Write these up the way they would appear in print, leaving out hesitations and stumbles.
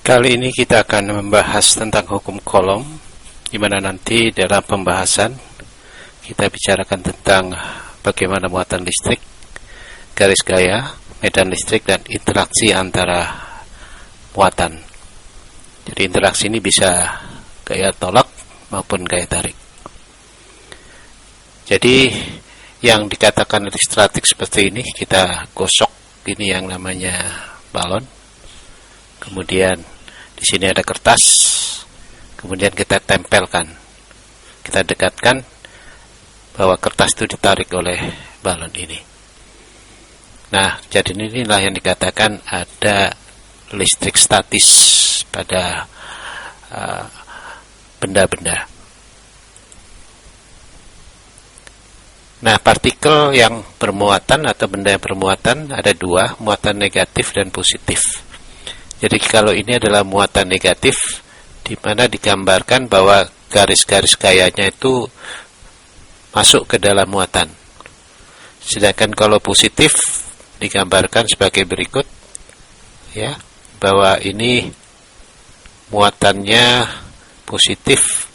Kali ini kita akan membahas tentang hukum Coulomb, di mana nanti dalam pembahasan kita bicarakan tentang bagaimana muatan listrik, garis gaya, medan listrik, dan interaksi antara muatan. Jadi interaksi ini bisa gaya tolak maupun gaya tarik. Jadi yang dikatakan elektrostatik seperti ini, kita gosok ini yang namanya balon. Kemudian di sini ada kertas, kemudian kita tempelkan, kita dekatkan bahwa kertas itu ditarik oleh balon ini. Nah, jadi inilah yang dikatakan ada listrik statis pada benda-benda. Nah, partikel yang bermuatan atau benda yang bermuatan ada dua, muatan negatif dan positif. Jadi kalau ini adalah muatan negatif, di mana digambarkan bahwa garis-garis gayanya itu masuk ke dalam muatan. Sedangkan kalau positif digambarkan sebagai berikut, ya, bahwa ini muatannya positif,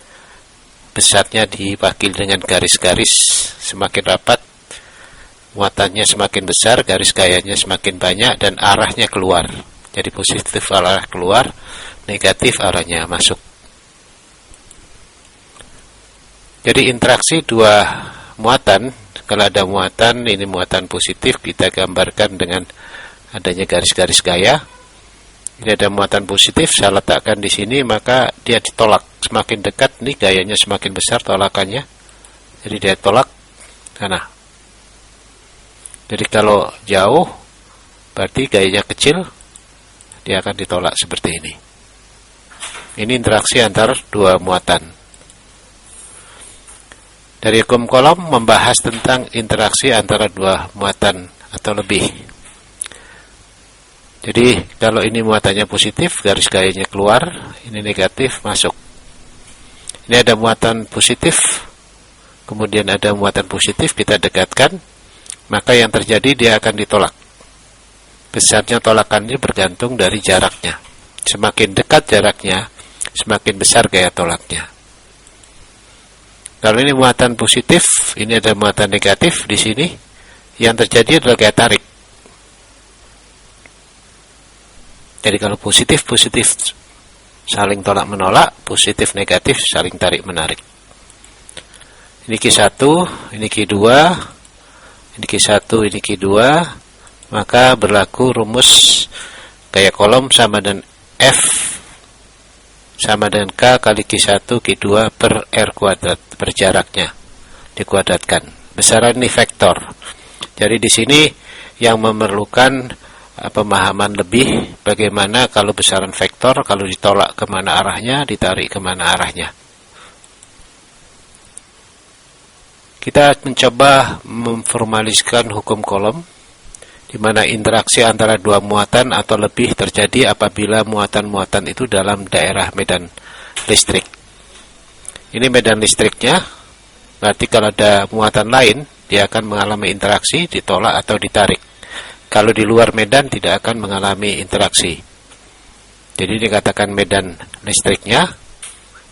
besarnya diwakili dengan garis-garis semakin rapat, muatannya semakin besar, garis gayanya semakin banyak, dan arahnya keluar. Jadi positif arah keluar, negatif arahnya masuk. Jadi interaksi dua muatan, kalau ada muatan, ini muatan positif, kita gambarkan dengan adanya garis-garis gaya. Ini ada muatan positif, saya letakkan di sini, maka dia ditolak. Semakin dekat, nih gayanya semakin besar tolakannya. Jadi dia tolak sana. Jadi kalau jauh, berarti gayanya kecil, dia akan ditolak seperti ini. Ini interaksi antar dua muatan. Dari hukum Coulomb membahas tentang interaksi antara dua muatan atau lebih. Jadi kalau ini muatannya positif, garis gayanya keluar, ini negatif, masuk. Ini ada muatan positif, kemudian ada muatan positif, kita dekatkan, maka yang terjadi dia akan ditolak. Besarnya tolakannya bergantung dari jaraknya. Semakin dekat jaraknya, semakin besar gaya tolaknya. Kalau ini muatan positif, ini ada muatan negatif di sini. Yang terjadi adalah gaya tarik. Jadi kalau positif saling tolak menolak, positif negatif saling tarik menarik. Ini Q1, ini Q2, ini Q1, ini Q2. Maka berlaku rumus gaya Coulomb sama dengan F sama dengan K kali Q1 Q2 per R kuadrat per jaraknya dikuadratkan. Besaran ini vektor. Jadi di sini yang memerlukan pemahaman lebih bagaimana kalau besaran vektor, kalau ditolak kemana arahnya, ditarik kemana arahnya. Kita mencoba memformaliskan hukum Coulomb, di mana interaksi antara dua muatan atau lebih terjadi apabila muatan-muatan itu dalam daerah medan listrik. Ini medan listriknya, berarti kalau ada muatan lain, dia akan mengalami interaksi, ditolak atau ditarik. Kalau di luar medan tidak akan mengalami interaksi. Jadi dikatakan medan listriknya.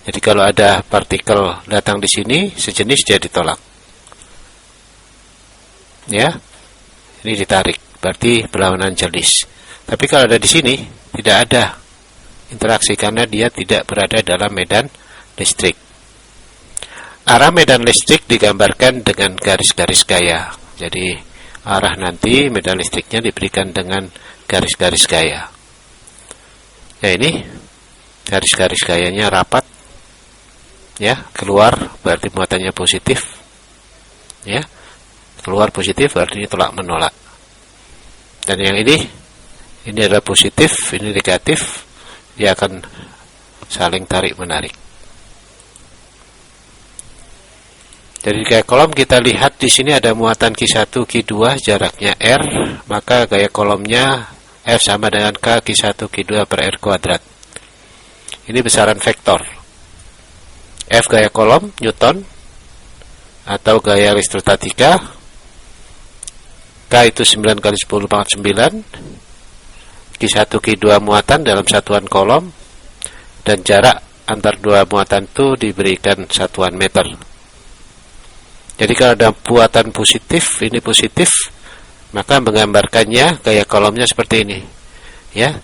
Jadi kalau ada partikel datang di sini, sejenis dia ditolak. Ya, ini ditarik. Berarti berlawanan jenis. Tapi kalau ada di sini, tidak ada interaksi karena dia tidak berada dalam medan listrik. Arah medan listrik digambarkan dengan garis-garis gaya. Jadi arah nanti medan listriknya diberikan dengan garis-garis gaya. Ya, ini garis-garis gayanya rapat. Ya, keluar berarti muatannya positif. Ya, keluar positif berarti tolak menolak. Dan yang ini adalah positif, ini negatif, dia akan saling tarik menarik. Jadi gaya Coulomb kita lihat di sini ada muatan Q1, Q2, jaraknya R, maka gaya Coulombnya F sama dengan K Q1, Q2 per R kuadrat. Ini besaran vektor. F gaya Coulomb, Newton, atau gaya elektrostatika. K itu 9 kali 10 pangkat 9, Q1 Q2 muatan dalam satuan kolom, dan jarak antar dua muatan itu diberikan satuan meter. Jadi kalau ada muatan positif, ini positif, maka menggambarkannya gaya kolomnya seperti ini. Ya,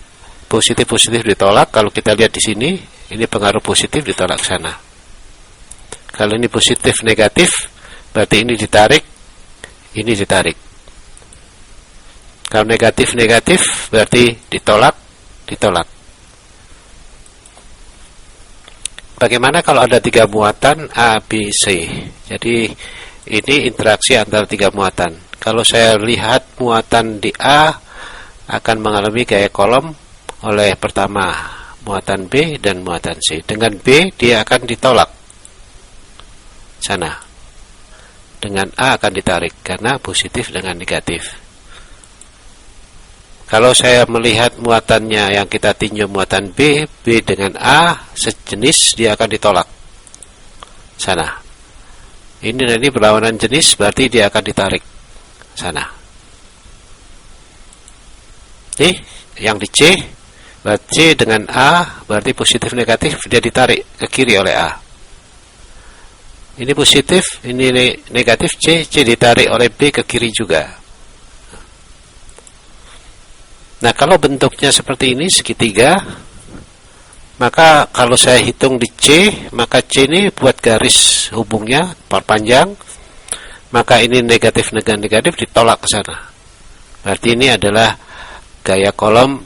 positif ditolak. Kalau kita lihat di sini, ini pengaruh positif ditolak ke sana. Kalau ini positif negatif, berarti ini ditarik, ini ditarik. Kalau negatif berarti ditolak. Bagaimana kalau ada 3 muatan A, B, C? Jadi ini interaksi antara 3 muatan. Kalau saya lihat muatan di A akan mengalami gaya kolom oleh pertama muatan B dan muatan C. Dengan B dia akan ditolak sana. Dengan A akan ditarik karena positif dengan negatif. Kalau saya melihat muatannya yang kita tinjau muatan B dengan A sejenis, dia akan ditolak sana. Ini nanti berlawanan jenis, berarti dia akan ditarik sana. Nih, yang di C, berarti C dengan A, berarti positif negatif, dia ditarik ke kiri oleh A. Ini positif, ini negatif C ditarik oleh B ke kiri juga. Nah, kalau bentuknya seperti ini segitiga, maka kalau saya hitung di C, maka C ini buat garis hubungnya perpanjang, maka ini negatif dengan negatif ditolak ke sana. Berarti ini adalah gaya kolom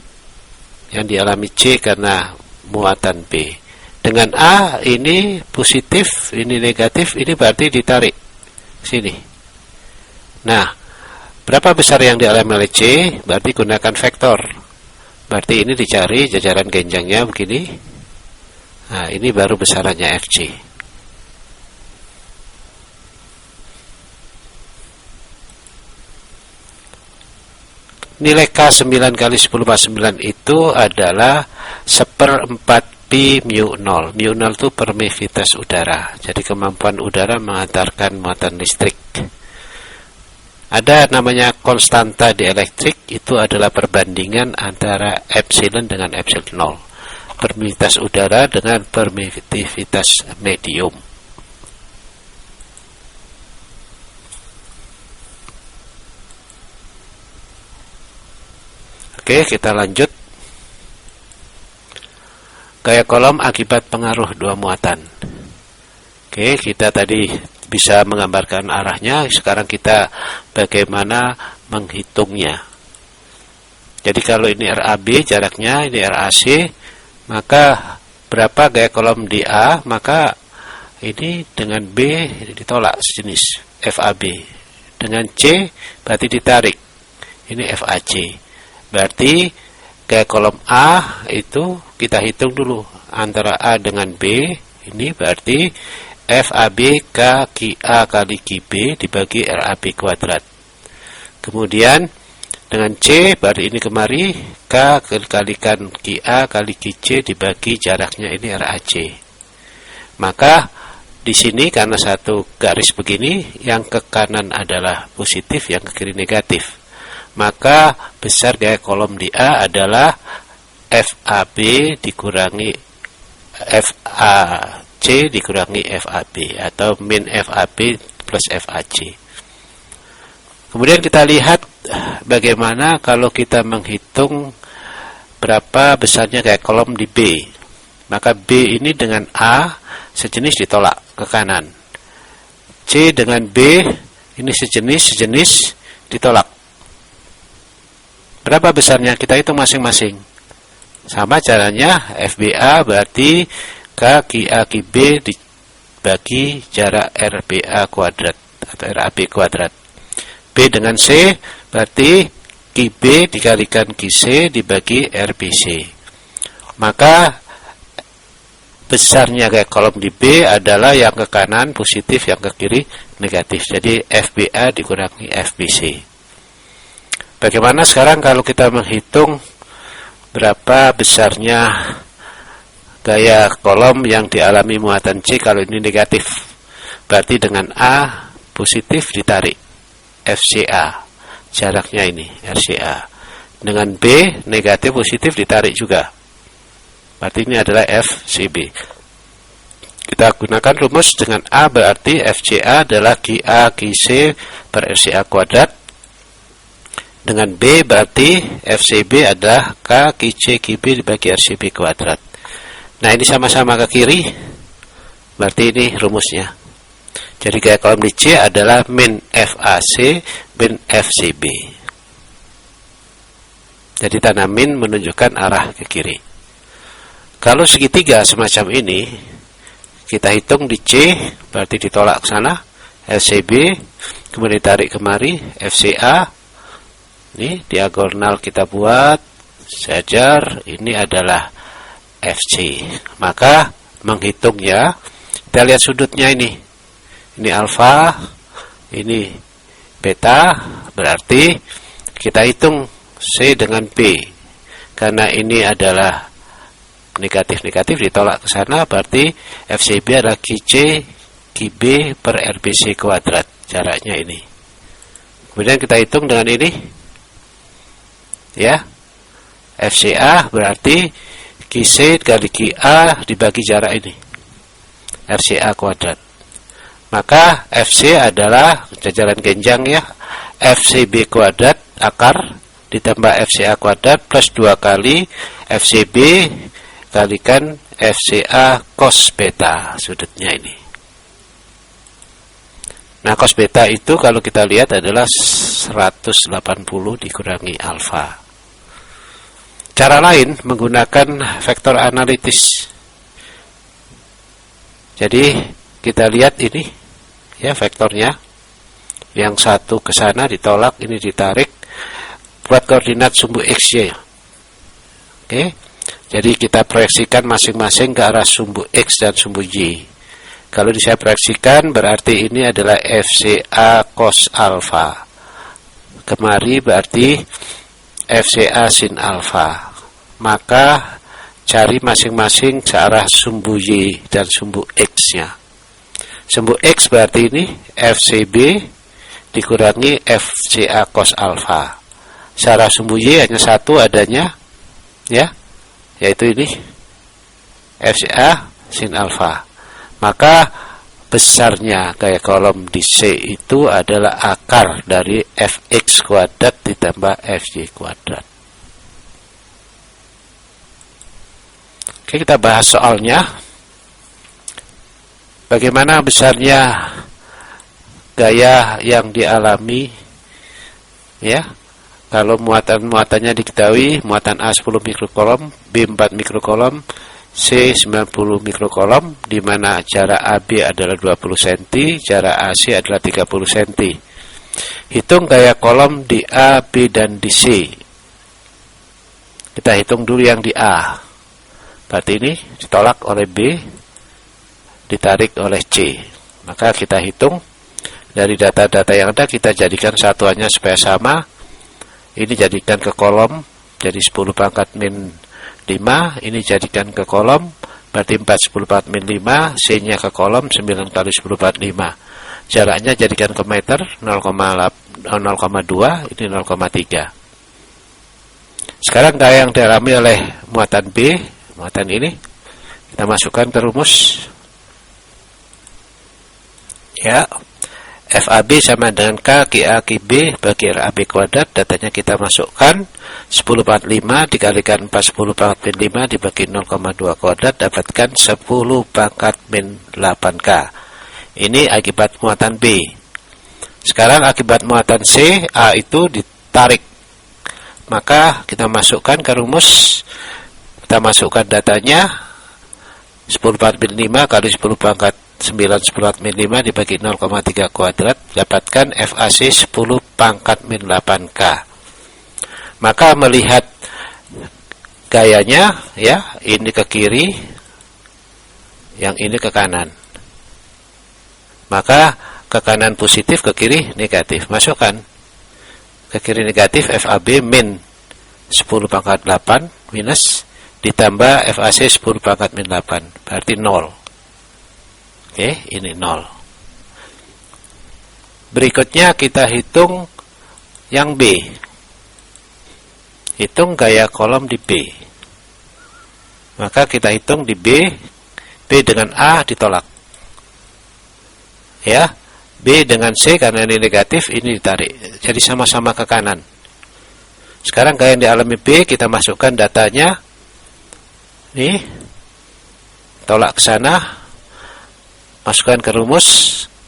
yang dialami C karena muatan B. Dengan A ini positif, ini negatif, ini berarti ditarik sini. Nah, berapa besar yang dialami oleh C? Berarti gunakan vektor. Berarti ini dicari jajaran genjangnya begini. Nah, ini baru besarannya FC. Nilai K 9 kali 10 / 9 itu adalah 1/4 pi mu 0. Mu 0 itu permeabilitas udara. Jadi kemampuan udara mengantarkan muatan listrik. Ada namanya konstanta di elektrik, itu adalah perbandingan antara epsilon dengan epsilon 0. Permeabilitas udara dengan permeabilitas medium. Oke, kita lanjut. Gaya kolom akibat pengaruh 2 muatan. Oke, kita tadi bisa menggambarkan arahnya. Sekarang kita bagaimana menghitungnya. Jadi kalau ini RAB jaraknya, ini RAC, maka berapa gaya kolom di A, maka ini dengan B ditolak sejenis FAB. Dengan C berarti ditarik. Ini FAC. Berarti gaya kolom A itu kita hitung dulu antara A dengan B. Ini berarti FAB K QA kali QB dibagi RAB kuadrat. Kemudian dengan C, berarti ini kemari, K kalikan QA kali QC dibagi jaraknya ini RAC. Maka di sini karena satu garis begini, yang ke kanan adalah positif, yang ke kiri negatif. Maka besar gaya kolom di A adalah FAB dikurangi FAC dikurangi FAB atau min FAB plus FAC. Kemudian kita lihat bagaimana kalau kita menghitung berapa besarnya gaya kolom di B. Maka B ini dengan A sejenis ditolak ke kanan. C dengan B ini sejenis ditolak. Berapa besarnya? Kita hitung masing-masing. Sama caranya FBA berarti K QA QB dibagi jarak RBA kuadrat atau RAB kuadrat. B dengan C berarti QB dikalikan QC dibagi RBC. Maka besarnya gaya kolom di B adalah yang ke kanan positif, yang ke kiri negatif. Jadi FBA dikurangi FBC. Bagaimana sekarang kalau kita menghitung berapa besarnya gaya kolom yang dialami muatan C kalau ini negatif? Berarti dengan A positif ditarik FCA, jaraknya ini RCA. Dengan B negatif positif ditarik juga. Berarti ini adalah FCB. Kita gunakan rumus dengan A berarti FCA adalah QA QC per RCA kuadrat. Dengan B berarti FCB adalah K QC QB dibagi RCB kuadrat. Nah ini sama-sama ke kiri. Berarti ini rumusnya. Jadi gaya kolom di C adalah min FAC min FCB. Jadi tanda min menunjukkan arah ke kiri. Kalau segitiga semacam ini, kita hitung di C, berarti ditolak ke sana, FCB, kemudian ditarik kemari, FCA. Ini diagonal kita buat, sejajar, ini adalah FC. Maka menghitungnya, kita lihat sudutnya ini. Ini alfa, ini beta, berarti kita hitung C dengan B. Karena ini adalah negatif-negatif ditolak ke sana, berarti FCB adalah QC QB per RBC kuadrat. Jaraknya ini. Kemudian kita hitung dengan ini. Ya. FCA berarti QC kali QA dibagi jarak ini. RCA kuadrat. Maka FC adalah jajaran genjang ya. FCB kuadrat akar ditambah FCA kuadrat plus 2 kali FCB kalikan FCA cos beta, sudutnya ini. Nah cos beta itu kalau kita lihat adalah 180 dikurangi alfa. Cara lain menggunakan vektor analitis. Jadi kita lihat ini ya vektornya. Yang satu ke sana ditolak, ini ditarik. Buat koordinat sumbu XY. Oke. Jadi kita proyeksikan masing-masing ke arah sumbu X dan sumbu Y. Kalau saya proyeksikan berarti ini adalah FCA cos alfa. Kemari berarti FCA sin alfa. Maka cari masing-masing ke arah sumbu Y dan sumbu X-nya. Sumbu X berarti ini FCB dikurangi FCA cos alfa. Secara sumbu Y hanya satu adanya, ya, yaitu ini FCA sin alfa. Maka besarnya gaya kolom di C itu adalah akar dari Fx kuadrat ditambah Fy kuadrat. Oke, kita bahas soalnya. Bagaimana besarnya gaya yang dialami, ya? Kalau muatannya diketahui, muatan A 10 mikrokolom, B 4 mikrokolom, C 90 mikrokolom, di mana jarak AB adalah 20 cm, jarak AC adalah 30 cm. Hitung gaya kolom di A, B, dan di C. Kita hitung dulu yang di A. Berarti ini ditolak oleh B, ditarik oleh C. Maka kita hitung dari data-data yang ada, kita jadikan satuannya supaya sama. Ini jadikan ke kolom, jadi 10 pangkat min 5, ini jadikan ke kolom, berarti 4 10 pangkat min 5, C-nya ke kolom, 9 kali 10 pangkat 5. Jaraknya jadikan ke meter, 0,2, ini 0,3. Sekarang gaya yang dialami oleh muatan B, muatan ini, kita masukkan ke rumus. Ya. FAB sama dengan K QA QB bagi RAB kuadrat. Datanya kita masukkan 10 pangkat 5 dikalikan 4 10 pangkat min 5 dibagi 0,2 kuadrat, dapatkan 10 pangkat min 8K. Ini akibat muatan B. Sekarang akibat muatan C, A itu ditarik. Maka kita masukkan ke rumus. Kita masukkan datanya 10 pangkat min 5 kali 10 pangkat 9 10 min 5 dibagi 0,3 kuadrat, dapatkan FAC 10 pangkat min 8K. Maka melihat gayanya, ya, ini ke kiri, yang ini ke kanan. Maka ke kanan positif, ke kiri negatif. Masukkan ke kiri negatif, FAB min 10 pangkat 8 minus ditambah FAC 10 pangkat min 8, berarti 0. Oke, ini 0. Berikutnya kita hitung yang B. hitung gaya kolom di B. Maka kita hitung di B dengan A ditolak. Ya, B dengan C karena ini negatif, ini ditarik. Jadi sama-sama ke kanan. Sekarang gaya yang dialami B, kita masukkan datanya. Nih, tolak ke sana. Masukkan ke rumus.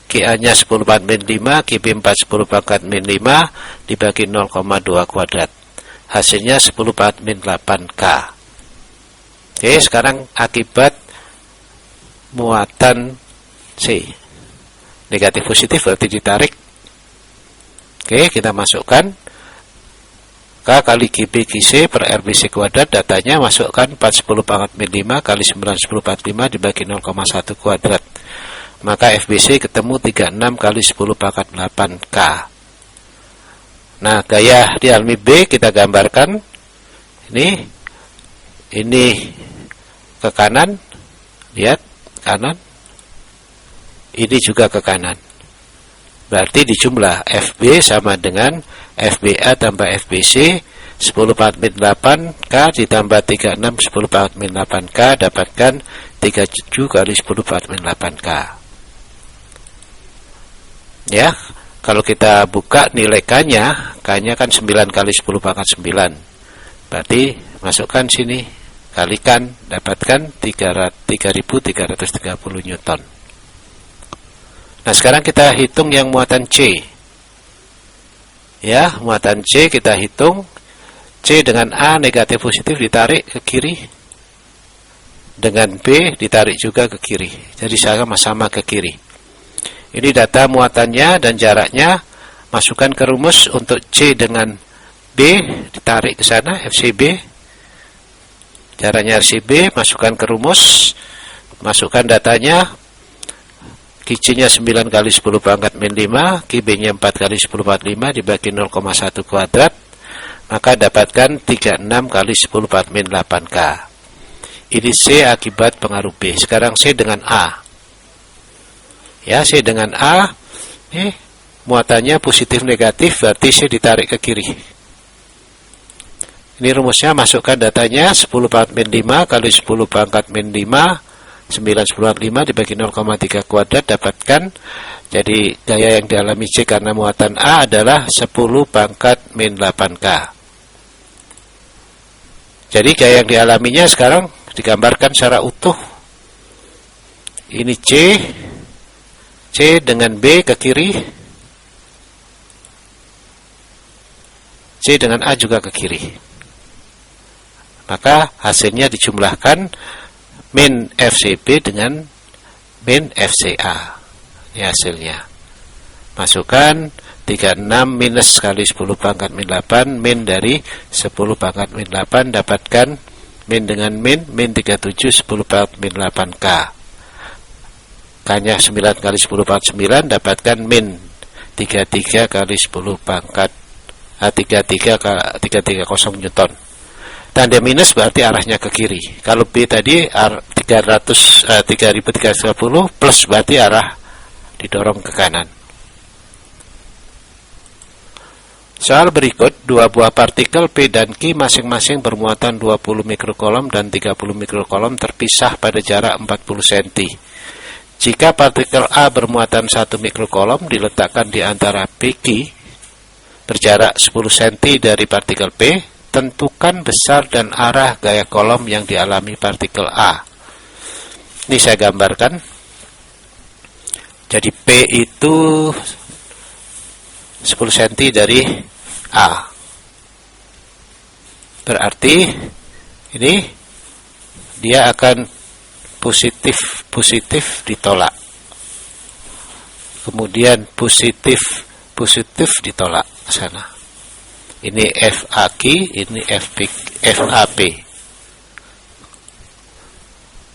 QA-nya 10 pangkat min 5, QB4 10 pangkat min 5, dibagi 0,2 kuadrat. Hasilnya 10 pangkat min 8K. Oke, sekarang akibat muatan C. Negatif positif berarti ditarik. Oke, kita masukkan K kali GB QC per RBC kuadrat. Datanya masukkan 4 10 pangkat min 5 kali 9 10 pangkat 5 dibagi 0,1 kuadrat. Maka FBC ketemu 36 kali 10 pangkat 8K. Nah, gaya dialami B kita gambarkan. Ini ke kanan. Lihat, kanan. Ini juga ke kanan. Berarti dijumlah FB sama dengan FBA tambah FBC 10 pangkat min 8K ditambah 36 10 pangkat min 8K dapatkan 37 kali 10 pangkat min 8K. Ya, kalau kita buka nilai K-nya kan 9 kali 10 pangkat 9. Berarti masukkan sini, kalikan, dapatkan 3.330 Newton. Nah, sekarang kita hitung yang muatan C. Ya, muatan C kita hitung. C dengan A negatif positif ditarik ke kiri. Dengan B ditarik juga ke kiri. Jadi sama-sama ke kiri. Ini data muatannya dan jaraknya. Masukkan ke rumus untuk C dengan B. Ditarik ke sana, FCB. Jaraknya RCB. Masukkan ke rumus. Masukkan datanya. QC-nya 9 kali 10 pangkat min 5, QB-nya 4 kali 10 pangkat 5 dibagi 0,1 kuadrat, maka dapatkan 36 kali 10 pangkat min 8K. Ini C akibat pengaruh B. Sekarang C dengan A. Ya, C dengan A, muatannya positif negatif, berarti C ditarik ke kiri. Ini rumusnya, masukkan datanya 10 pangkat min 5 kali 10 pangkat min 5, 9 10 5 dibagi 0,3 kuadrat dapatkan. Jadi gaya yang dialami C karena muatan A adalah 10 pangkat min 8K. Jadi gaya yang dialaminya sekarang digambarkan secara utuh. Ini C dengan B ke kiri, C dengan A juga ke kiri. Maka hasilnya dijumlahkan min FCB dengan min FCA. Ini hasilnya. Masukkan 36 minus kali 10 pangkat min 8, min dari 10 pangkat min 8, dapatkan min dengan min 37 10 pangkat min 8K. K-nya 9 kali 10 pangkat 9, dapatkan min 33 kali 10 pangkat 330 Newton. Tanda minus berarti arahnya ke kiri. Kalau B tadi 3330 plus berarti arah didorong ke kanan. Soal berikut, dua buah partikel P dan Q masing-masing bermuatan 20 mikrokolom dan 30 mikrokolom terpisah pada jarak 40 cm. Jika partikel A bermuatan 1 mikrokolom diletakkan di antara PQ berjarak 10 cm dari partikel P, tentukan besar dan arah gaya kolom yang dialami partikel A. Ini saya gambarkan. Jadi P itu 10 cm dari A. Berarti ini dia akan positif ditolak. Kemudian positif ditolak ke sana. Ini FAQ, ini FAP.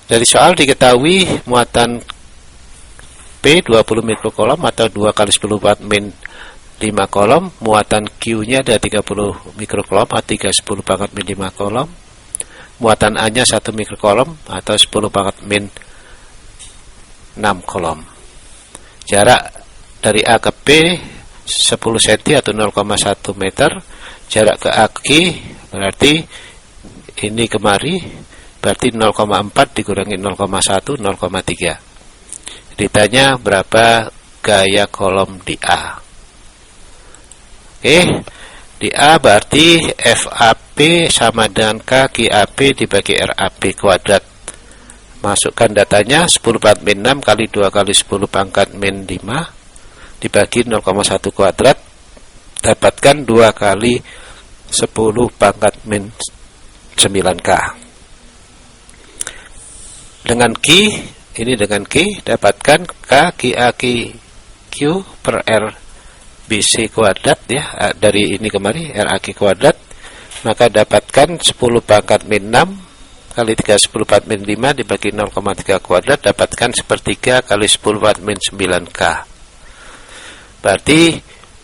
Dari soal diketahui muatan P 20 mikrokolom atau 2 kali 10 pangkat min 5 kolom, muatan Q-nya ada 30 mikrokolom atau 3 10 pangkat min 5 kolom, muatan A-nya 1 mikrokolom atau 10 pangkat min 6 kolom. Jarak dari A ke P 10 cm atau 0,1 meter. jarak ke aki berarti ini kemari, berarti 0,4 dikurangi 0,1, 0,3. Ditanya berapa gaya kolom di A. Oke, di A berarti FAP sama dengan K QAP dibagi RAP kuadrat. Masukkan datanya 10 pangkat min 6 kali 2 kali 10 pangkat min 5 dibagi 0,1 kuadrat, dapatkan 2 kali 10 pangkat min 9K. Dengan Q, ini dengan Q, dapatkan K QA Q per R BC kuadrat ya, dari ini kemari RAQ kuadrat, maka dapatkan 10 pangkat min 6 kali 3 10 pangkat min 5 dibagi 0,3 kuadrat, dapatkan 1/3 kali 10 pangkat min 9K. Berarti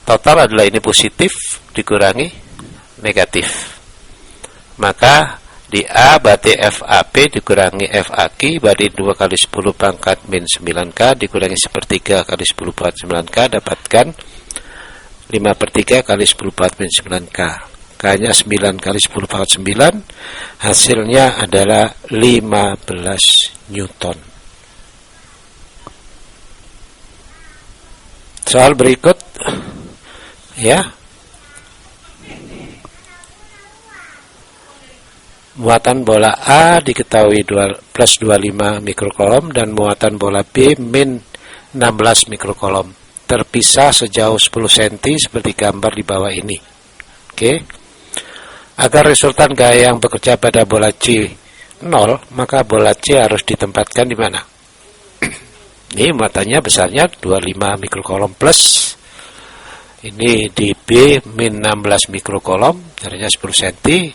total adalah ini positif dikurangi negatif. Maka di A berarti FAP dikurangi FAQ berarti 2 kali 10 pangkat min 9K dikurangi 1/3 kali 10 pangkat 9K, dapatkan 5/3 kali 10 pangkat min 9K. K-nya 9 kali 10 pangkat 9, hasilnya adalah 15 Newton. Soal berikut ya. Muatan bola A diketahui plus 25 mikrokolom dan muatan bola B min 16 mikrokolom. Terpisah sejauh 10 cm seperti gambar di bawah ini. Oke. Agar resultan gaya yang bekerja pada bola C 0, maka bola C harus ditempatkan di mana? Ini muatannya besarnya 25 mikrokolom plus. Ini di B min 16 mikrokolom, jaraknya 10 cm.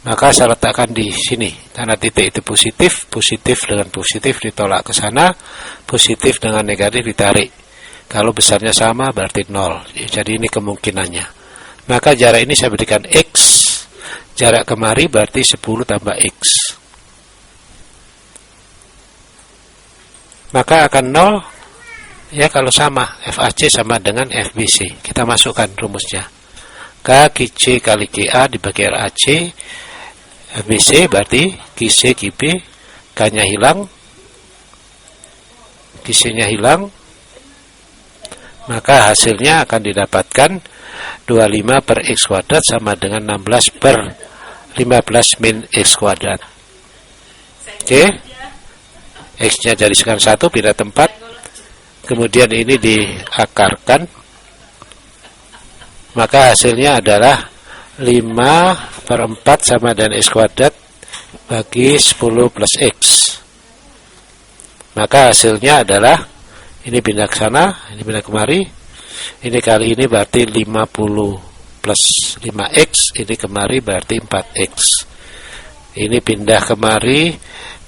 Maka saya letakkan di sini. Karena titik itu positif, positif dengan positif ditolak ke sana, positif dengan negatif ditarik. Kalau besarnya sama berarti 0. Jadi ini kemungkinannya. Maka jarak ini saya berikan X. Jarak kemari berarti 10 tambah X. Maka akan 0 ya kalau sama. FAC sama dengan FBC. Kita masukkan rumusnya. K QC kali QA dibagi RAC. FBC berarti QC QB. K-nya hilang. QC-nya hilang. Maka hasilnya akan didapatkan 25 per X kuadrat sama dengan 16 per 15 min X kuadrat. Oke. X-nya jadikan 1, pindah tempat. Kemudian ini diakarkan. Maka hasilnya adalah 5 per 4 sama dengan X kuadrat bagi 10 plus X. Maka hasilnya adalah ini pindah ke sana, ini pindah kemari. Ini kali ini berarti 50 plus 5X, ini kemari berarti 4X. Ini pindah kemari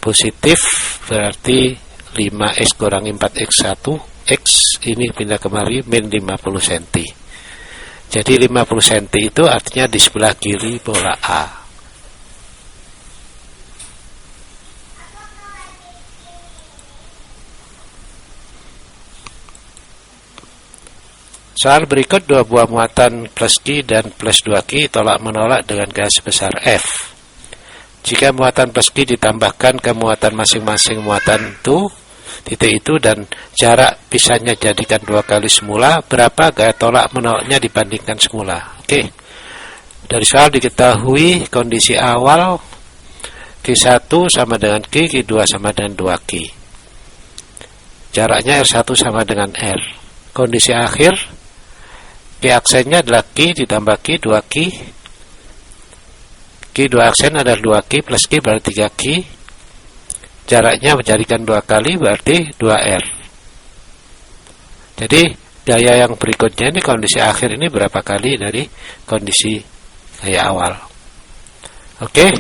positif berarti 5X kurangi 4X 1X, ini pindah kemari min 50 cm. Jadi 50 cm itu artinya di sebelah kiri bola A. Soal berikut, dua buah muatan plus Q dan plus 2Q tolak-menolak dengan gaya sebesar F. Jika muatan plus Q ditambahkan ke muatan masing-masing muatan titik itu dan jarak pisahnya jadikan 2 kali semula, berapa gaya tolak-menolaknya dibandingkan semula? Oke. Dari soal diketahui kondisi awal Q1 sama dengan Q, Q2 sama dengan 2Q. Jaraknya R1 sama dengan R. Kondisi akhir Q aksennya adalah Q ditambah Q 2Q. Q 2 aksen adalah 2Q plus Q berarti 3Q. Jaraknya menjadikan 2 kali berarti 2R. Jadi gaya yang berikutnya ini kondisi akhir ini berapa kali dari kondisi gaya awal. Oke,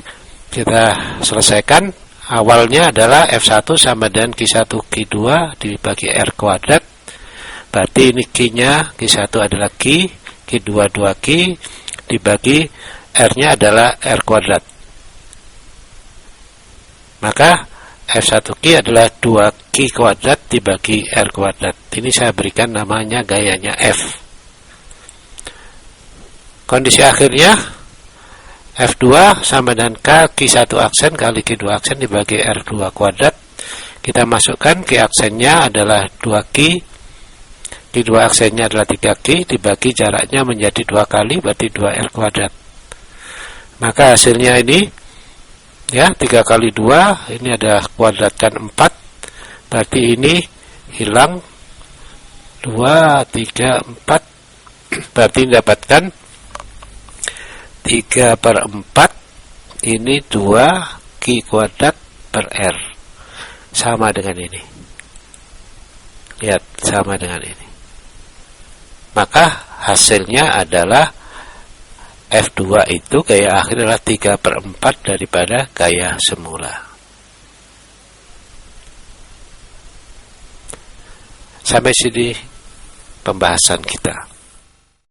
kita selesaikan. Awalnya adalah F1 sama dengan Q1 Q2 dibagi R kuadrat. Berarti ini Q-nya, Q1 adalah Q, Q2 2Q, dibagi R-nya adalah R kuadrat. Maka F1Q adalah 2Q kuadrat dibagi R kuadrat. Ini saya berikan namanya gayanya F. Kondisi akhirnya F2 sama dengan K, Q1 aksen kali Q2 aksen dibagi R2 kuadrat. Kita masukkan Q aksennya adalah 2Q, Q2 aksennya adalah 3Q, dibagi jaraknya menjadi 2 kali, berarti 2R kuadrat. Maka hasilnya ini, ya, 3 kali 2, ini ada kuadratkan 4, berarti ini hilang 2, 3, 4, berarti mendapatkan 3/4, ini 2 Q kuadrat per R, sama dengan ini. Lihat, sama dengan ini. Maka hasilnya adalah F2 itu gaya akhir adalah 3/4 daripada gaya semula. Sampai sini pembahasan kita.